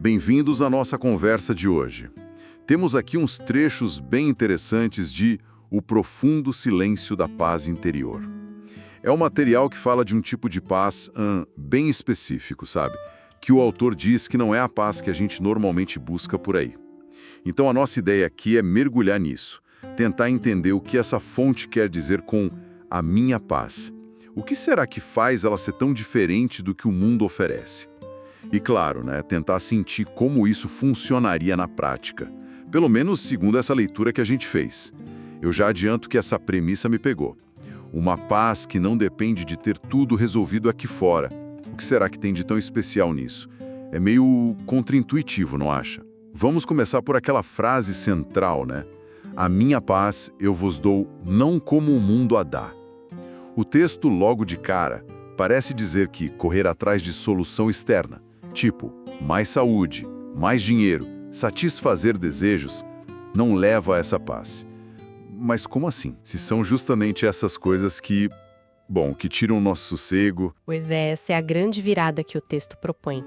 bem-vindos à nossa conversa de hoje. Temos aqui uns trechos bem interessantes de O Profundo Silêncio da Paz Interior. É um material que fala de um tipo de paz bem específico, sabe? Que o autor diz que não é a paz que a gente normalmente busca por aí. Então a nossa ideia aqui é mergulhar nisso, tentar entender o que essa fonte quer dizer com a minha paz. O que será que faz ela ser tão diferente do que o mundo oferece? E claro, tentar sentir como isso funcionaria na prática. Pelo menos segundo essa leitura que a gente fez. Eu já adianto que essa premissa me pegou. Uma paz que não depende de ter tudo resolvido aqui fora. O que será que tem de tão especial nisso? É meio contraintuitivo, não acha? Vamos começar por aquela frase central, A minha paz eu vos dou não como o mundo a dá. O texto, logo de cara, parece dizer que correr atrás de solução externa, tipo mais saúde, mais dinheiro, satisfazer desejos, não leva a essa paz. Mas como assim? Se são justamente essas coisas que tiram o nosso sossego. Pois é, essa é a grande virada que o texto propõe.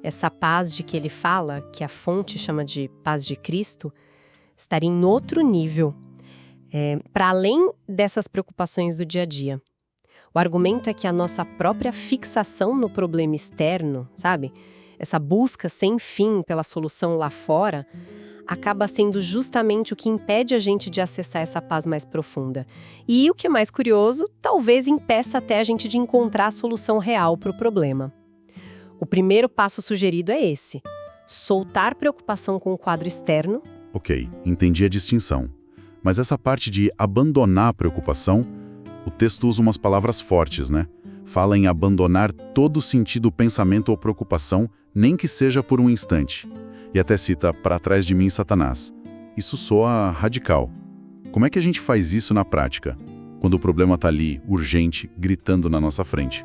Essa paz de que ele fala, que a fonte chama de paz de Cristo, estaria em outro nível, para além dessas preocupações do dia a dia. O argumento é que a nossa própria fixação no problema externo, sabe? Essa busca sem fim pela solução lá fora, acaba sendo justamente o que impede a gente de acessar essa paz mais profunda. E o que é mais curioso, talvez impeça até a gente de encontrar a solução real para o problema. O primeiro passo sugerido é esse: soltar preocupação com o quadro externo. Ok, entendi a distinção. Mas essa parte de abandonar a preocupação, o texto usa umas palavras fortes, Fala em abandonar todo sentido, pensamento ou preocupação, nem que seja por um instante. E até cita, para trás de mim, Satanás. Isso soa radical. Como é que a gente faz isso na prática? Quando o problema está ali, urgente, gritando na nossa frente.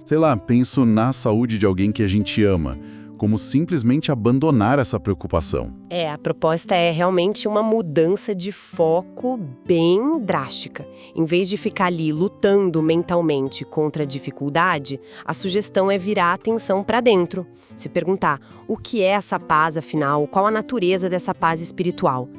Sei lá, penso na saúde de alguém que a gente ama, como simplesmente abandonar essa preocupação. A proposta é realmente uma mudança de foco bem drástica. Em vez de ficar ali lutando mentalmente contra a dificuldade, a sugestão é virar a atenção para dentro. Se perguntar, o que é essa paz afinal? Qual a natureza dessa paz espiritual?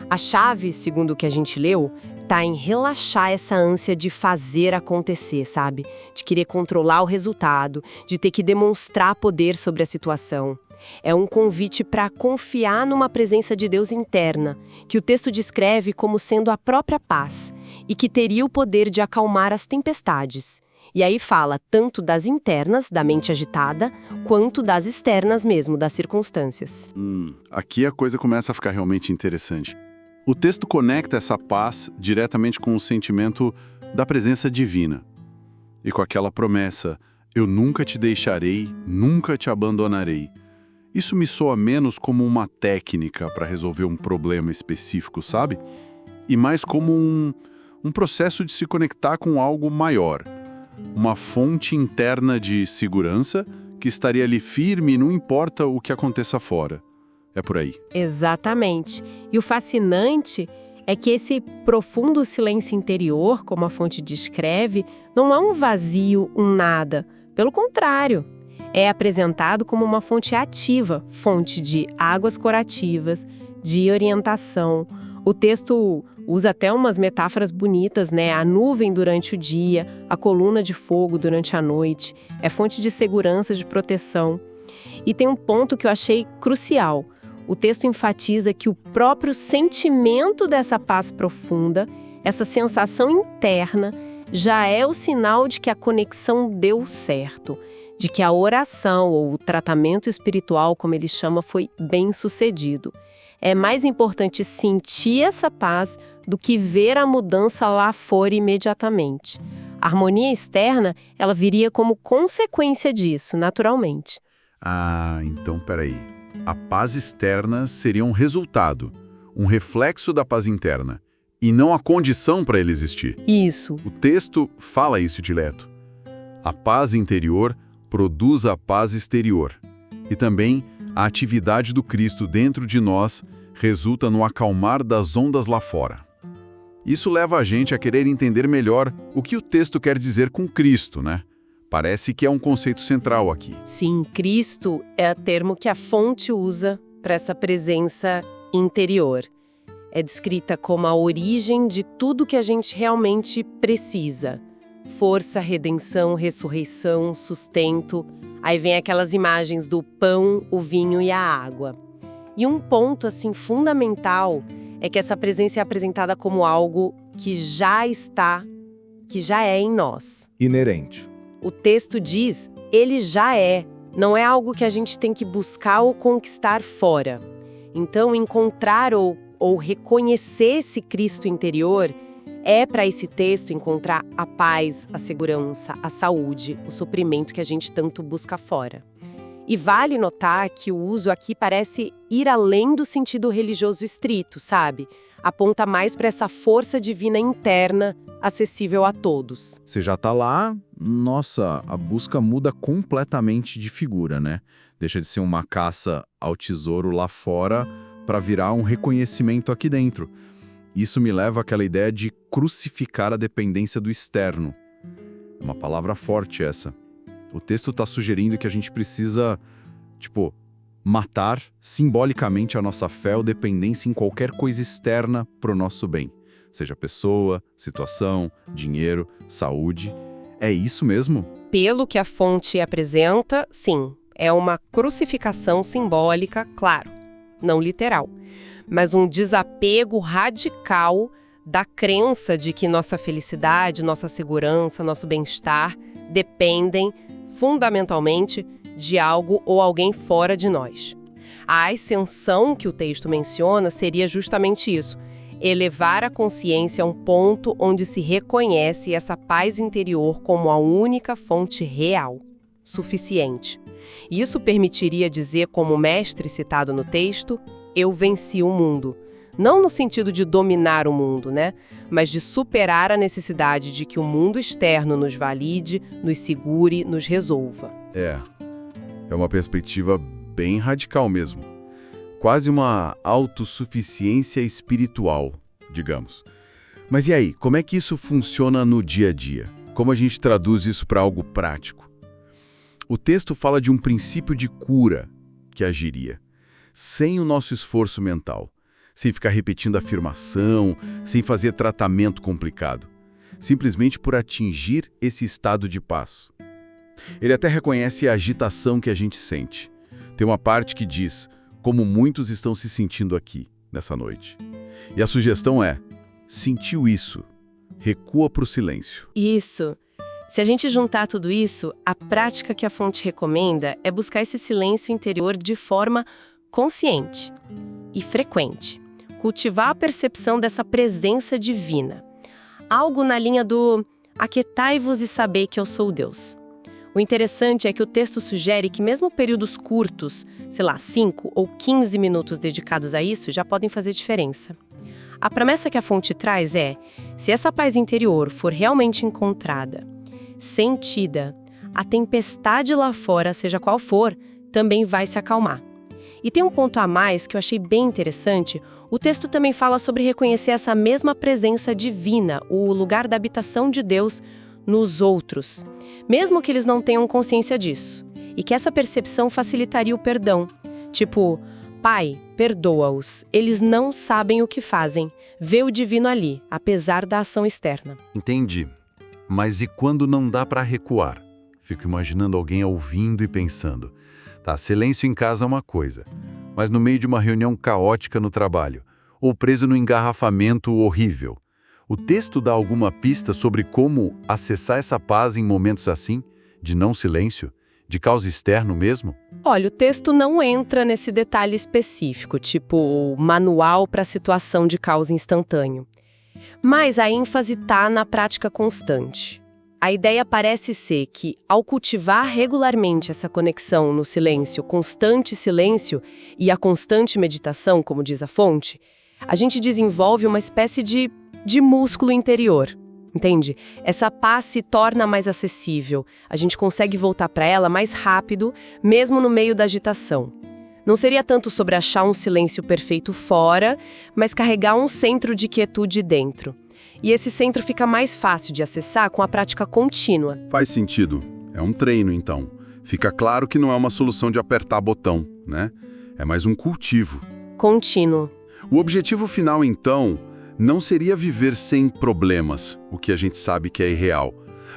A chave, segundo o que a gente leu, tá em relaxar essa ânsia de fazer acontecer, sabe? De querer controlar o resultado, de ter que demonstrar poder sobre a situação. É um convite para confiar numa presença de Deus interna, que o texto descreve como sendo a própria paz, e que teria o poder de acalmar as tempestades. E aí fala tanto das internas, da mente agitada, quanto das externas mesmo, das circunstâncias. Aqui a coisa começa a ficar realmente interessante. O texto conecta essa paz diretamente com o sentimento da presença divina. E com aquela promessa, eu nunca te deixarei, nunca te abandonarei. Isso me soa menos como uma técnica para resolver um problema específico, sabe? E mais como um processo de se conectar com algo maior. Uma fonte interna de segurança que estaria ali firme, não importa o que aconteça fora. É por aí. Exatamente. E o fascinante é que esse profundo silêncio interior, como a fonte descreve, não é um vazio, um nada. Pelo contrário, é apresentado como uma fonte ativa, fonte de águas curativas, de orientação. O texto usa até umas metáforas bonitas, A nuvem durante o dia, a coluna de fogo durante a noite. É fonte de segurança, de proteção. E tem um ponto que eu achei crucial. O texto enfatiza que o próprio sentimento dessa paz profunda, essa sensação interna, já é o sinal de que a conexão deu certo, de que a oração ou o tratamento espiritual, como ele chama, foi bem sucedido. É mais importante sentir essa paz do que ver a mudança lá fora imediatamente. A harmonia externa, ela viria como consequência disso, naturalmente. Então peraí. A paz externa seria um resultado, um reflexo da paz interna, e não a condição para ele existir. Isso. O texto fala isso direto. A paz interior produz a paz exterior. E também a atividade do Cristo dentro de nós resulta no acalmar das ondas lá fora. Isso leva a gente a querer entender melhor o que o texto quer dizer com Cristo, Parece que é um conceito central aqui. Sim, Cristo é o termo que a fonte usa para essa presença interior. É descrita como a origem de tudo que a gente realmente precisa. Força, redenção, ressurreição, sustento. Aí vem aquelas imagens do pão, o vinho e a água. E um ponto, assim, fundamental é que essa presença é apresentada como algo que já está, que já é em nós. Inerente. O texto diz, ele já é. Não é algo que a gente tem que buscar ou conquistar fora. Então, encontrar ou reconhecer esse Cristo interior é para esse texto encontrar a paz, a segurança, a saúde, o suprimento que a gente tanto busca fora. E vale notar que o uso aqui parece ir além do sentido religioso estrito, sabe? Aponta mais para essa força divina interna, acessível a todos. Você já tá lá, nossa, a busca muda completamente de figura, né? Deixa de ser uma caça ao tesouro lá fora para virar um reconhecimento aqui dentro. Isso me leva àquela ideia de crucificar a dependência do externo. É uma palavra forte essa. O texto está sugerindo que a gente precisa, matar simbolicamente a nossa fé ou dependência em qualquer coisa externa para o nosso bem. Seja pessoa, situação, dinheiro, saúde. É isso mesmo? Pelo que a fonte apresenta, sim, é uma crucificação simbólica, claro, não literal, mas um desapego radical da crença de que nossa felicidade, nossa segurança, nosso bem-estar dependem fundamentalmente de algo ou alguém fora de nós. A ascensão que o texto menciona seria justamente isso, elevar a consciência a um ponto onde se reconhece essa paz interior como a única fonte real, suficiente. Isso permitiria dizer, como o mestre citado no texto, eu venci o mundo. Não no sentido de dominar o mundo, né? Mas de superar a necessidade de que o mundo externo nos valide, nos segure, nos resolva. É uma perspectiva bem radical mesmo. Quase uma autossuficiência espiritual, digamos. Mas e aí, como é que isso funciona no dia a dia? Como a gente traduz isso para algo prático? O texto fala de um princípio de cura que agiria, sem o nosso esforço mental, sem ficar repetindo afirmação, sem fazer tratamento complicado, simplesmente por atingir esse estado de paz. Ele até reconhece a agitação que a gente sente. Tem uma parte que diz, como muitos estão se sentindo aqui, nessa noite. E a sugestão é, sentiu isso, recua para o silêncio. Isso. Se a gente juntar tudo isso, a prática que a fonte recomenda é buscar esse silêncio interior de forma consciente e frequente. Cultivar a percepção dessa presença divina. Algo na linha do aquietai-vos e sabei que eu sou Deus. O interessante é que o texto sugere que mesmo períodos curtos, 5 ou 15 minutos dedicados a isso, já podem fazer diferença. A promessa que a fonte traz é, se essa paz interior for realmente encontrada, sentida, a tempestade lá fora, seja qual for, também vai se acalmar. E tem um ponto a mais que eu achei bem interessante, o texto também fala sobre reconhecer essa mesma presença divina, o lugar da habitação de Deus nos outros, mesmo que eles não tenham consciência disso, e que essa percepção facilitaria o perdão. Pai, perdoa-os, eles não sabem o que fazem, vê o divino ali, apesar da ação externa. Entendi. Mas e quando não dá para recuar? Fico imaginando alguém ouvindo e pensando, silêncio em casa é uma coisa, mas no meio de uma reunião caótica no trabalho, ou preso no engarrafamento horrível, o texto dá alguma pista sobre como acessar essa paz em momentos assim, de não silêncio, de caos externo mesmo? Olha, o texto não entra nesse detalhe específico, tipo manual para situação de caos instantâneo. Mas a ênfase está na prática constante. A ideia parece ser que, ao cultivar regularmente essa conexão no silêncio, constante silêncio e a constante meditação, como diz a fonte, a gente desenvolve uma espécie de músculo interior, entende? Essa paz se torna mais acessível, a gente consegue voltar para ela mais rápido, mesmo no meio da agitação. Não seria tanto sobre achar um silêncio perfeito fora, mas carregar um centro de quietude dentro. E esse centro fica mais fácil de acessar com a prática contínua. Faz sentido. É um treino, então. Fica claro que não é uma solução de apertar botão, né? É mais um cultivo. Contínuo. O objetivo final, então, não seria viver sem problemas, o que a gente sabe que é irreal,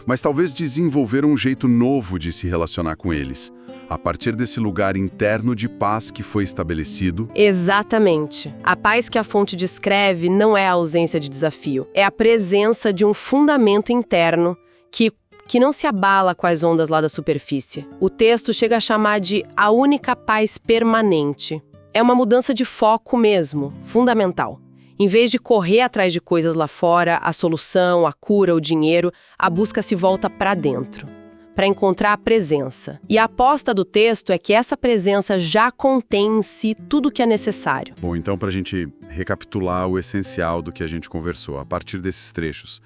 mas talvez desenvolver um jeito novo de se relacionar com eles, a partir desse lugar interno de paz que foi estabelecido. Exatamente. A paz que a fonte descreve não é a ausência de desafio, é a presença de um fundamento interno que não se abala com as ondas lá da superfície. O texto chega a chamar de a única paz permanente. É uma mudança de foco mesmo, fundamental. Em vez de correr atrás de coisas lá fora, a solução, a cura, o dinheiro, a busca se volta para dentro, para encontrar a presença. E a aposta do texto é que essa presença já contém em si tudo o que é necessário. Bom, então, para a gente recapitular o essencial do que a gente conversou, a partir desses trechos,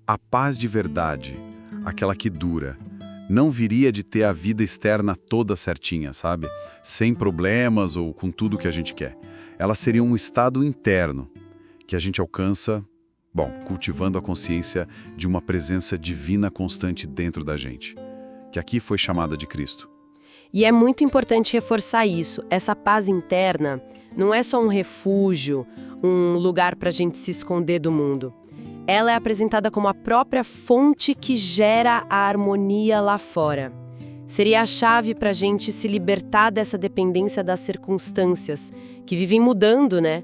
a paz de verdade, aquela que dura, não viria de ter a vida externa toda certinha, sabe? Sem problemas ou com tudo que a gente quer. Ela seria um estado interno que a gente alcança, cultivando a consciência de uma presença divina constante dentro da gente, que aqui foi chamada de Cristo. E é muito importante reforçar isso. Essa paz interna não é só um refúgio, um lugar para a gente se esconder do mundo. Ela é apresentada como a própria fonte que gera a harmonia lá fora. Seria a chave para a gente se libertar dessa dependência das circunstâncias, que vivem mudando, né?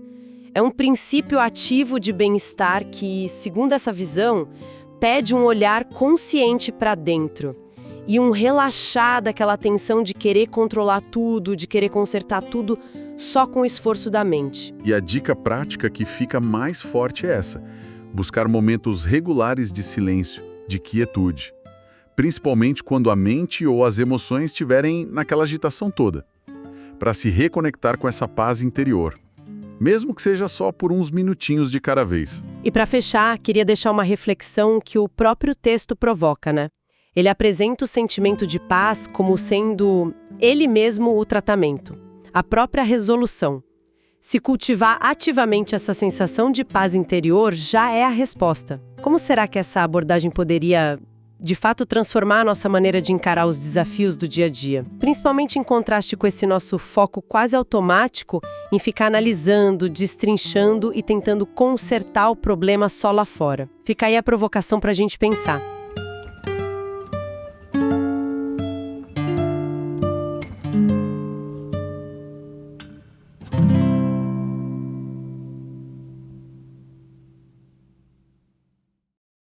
É um princípio ativo de bem-estar que, segundo essa visão, pede um olhar consciente para dentro e um relaxar daquela tensão de querer controlar tudo, de querer consertar tudo só com o esforço da mente. E a dica prática que fica mais forte é essa: buscar momentos regulares de silêncio, de quietude, principalmente quando a mente ou as emoções estiverem naquela agitação toda, para se reconectar com essa paz interior, mesmo que seja só por uns minutinhos de cada vez. E para fechar, queria deixar uma reflexão que o próprio texto provoca, né? Ele apresenta o sentimento de paz como sendo ele mesmo o tratamento, a própria resolução. Se cultivar ativamente essa sensação de paz interior já é a resposta. Como será que essa abordagem poderia, de fato, transformar a nossa maneira de encarar os desafios do dia a dia? Principalmente em contraste com esse nosso foco quase automático em ficar analisando, destrinchando e tentando consertar o problema só lá fora. Fica aí a provocação para a gente pensar.